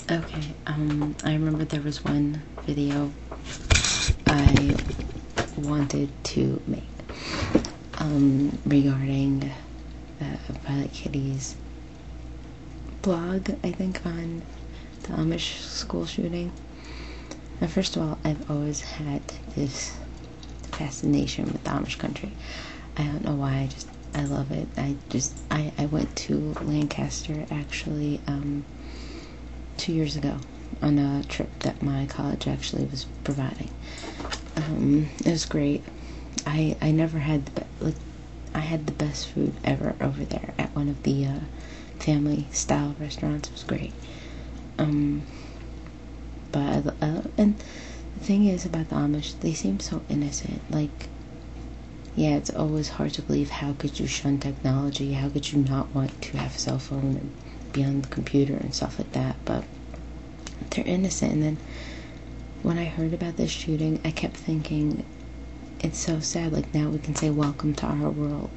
Okay, I remember there was one video I wanted to make, regarding Violet Kitty's blog, I think, on the Amish school shooting. And first of all, I've always had this fascination with the Amish country. I don't know why, I love it. I went to Lancaster, actually, 2 years ago, on a trip that my college actually was providing. It was great. I never had I had the best food ever over there at one of the family style restaurants. It was great. But and the thing is about the Amish, they seem so innocent. Like, yeah, it's always hard to believe, how could you shun technology? How could you not want to have a cell phone and be on the computer and stuff like that? But they're innocent. And then when I heard about this shooting, I kept thinking, it's so sad. Like, now we can say, welcome to our world.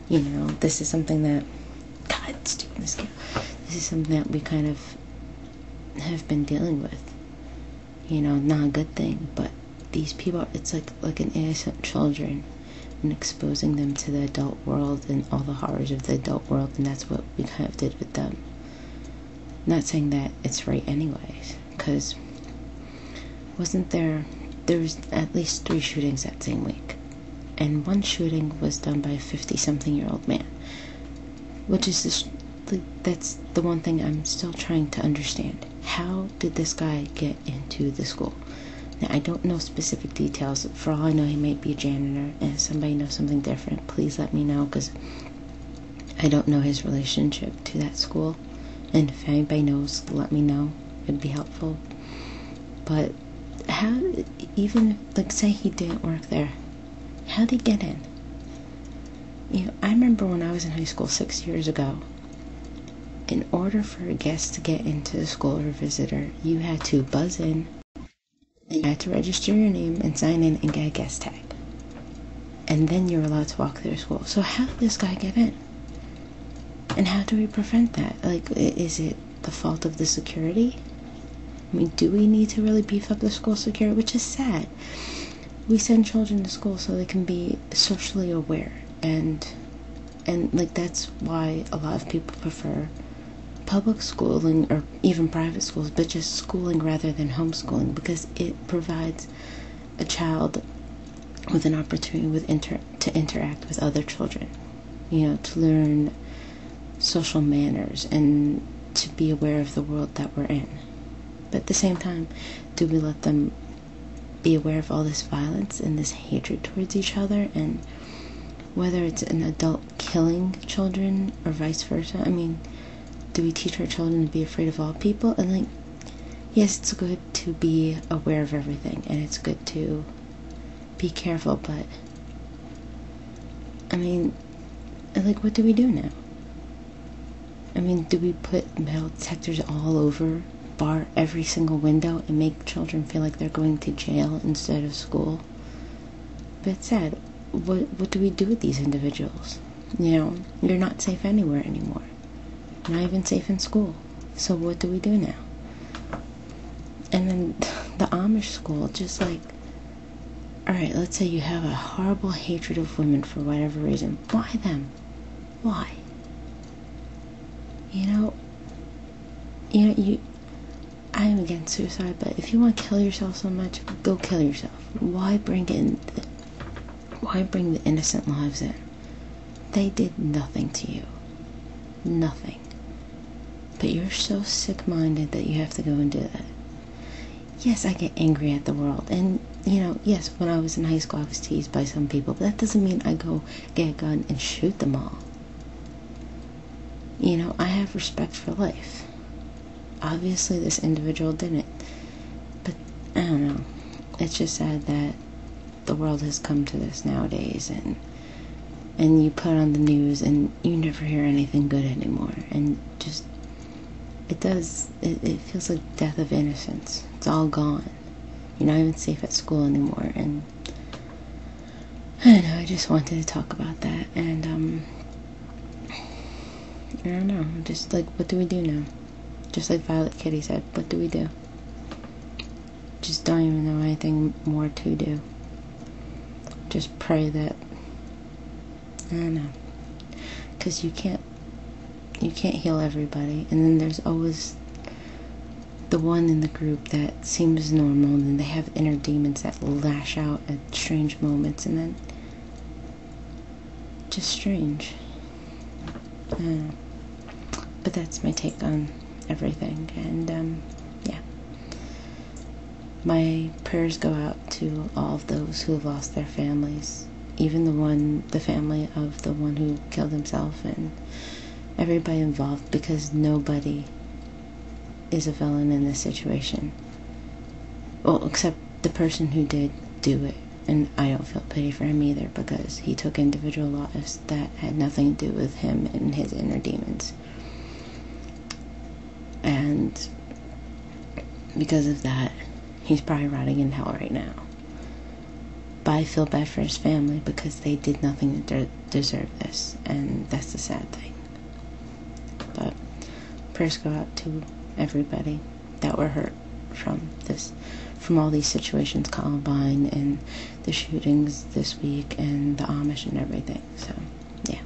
You know, this is something that, God, it's too risky. This is something that we kind of have been dealing with. You know, not a good thing, but these people, it's like an innocent children, and exposing them to the adult world and all the horrors of the adult world, and that's what we kind of did with them. Not saying that it's right anyways, because there was at least 3 shootings that same week, and one shooting was done by a 50-something-year-old man, which is just, that's the one thing I'm still trying to understand. How did this guy get into the school? Now, I don't know specific details. For all I know, he might be a janitor, and if somebody knows something different, please let me know, because I don't know his relationship to that school. And if anybody knows, let me know. It'd be helpful. But how, even, like, say he didn't work there, how'd he get in? You know, I remember when I was in high school 6 years ago, in order for a guest to get into the school, or a visitor, you had to buzz in, and you had to register your name and sign in and get a guest tag. And then you're allowed to walk through the school. So how did this guy get in? And how do we prevent that? Like, is it the fault of the security? I mean, do we need to really beef up the school security? Which is sad. We send children to school so they can be socially aware. And like, that's why a lot of people prefer public schooling, or even private schools, but just schooling rather than homeschooling, because it provides a child with an opportunity to interact with other children, you know, to learn social manners and to be aware of the world that we're in. But at the same time, do we let them be aware of all this violence and this hatred towards each other, and whether it's an adult killing children or vice versa? I mean, do we teach our children to be afraid of all people? And, like, yes, it's good to be aware of everything, and it's good to be careful, but, I mean, like, what do we do now? I mean, do we put metal detectors all over, bar every single window, and make children feel like they're going to jail instead of school? But it's sad. What do we do with these individuals? You know, you're not safe anywhere anymore. Not even safe in school. So what do we do now? And then the Amish school, just like, alright, let's say you have a horrible hatred of women for whatever reason. Why them? Why? You know, I am against suicide, but if you want to kill yourself so much, go kill yourself. Why bring the innocent lives in? They did nothing to you. Nothing. But you're so sick-minded that you have to go and do that. Yes, I get angry at the world. And, you know, yes, when I was in high school, I was teased by some people. But that doesn't mean I go get a gun and shoot them all. You know, I have respect for life. Obviously, this individual didn't. But, I don't know. It's just sad that the world has come to this nowadays. And you put on the news and you never hear anything good anymore. And just, it feels like death of innocence. It's all gone. You're not even safe at school anymore. And I don't know, I just wanted to talk about that. And I don't know, just like, what do we do now? just like Violet Kitty said, what do we do? Just don't even know anything more to do. Just pray that, I don't know, because you can't heal everybody, and then there's always the one in the group that seems normal, and then they have inner demons that lash out at strange moments, and then just strange. I don't know. But that's my take on everything, and yeah. My prayers go out to all of those who have lost their families, even the family of the one who killed himself, and everybody involved, because nobody is a villain in this situation. Well, except the person who did do it, and I don't feel pity for him either, because he took individual lives that had nothing to do with him and his inner demons. And because of that, he's probably rotting in hell right now. But I feel bad for his family, because they did nothing to deserve this, and that's the sad thing. But prayers go out to everybody that were hurt from all these situations, Columbine and the shootings this week and the Amish and everything. So, yeah.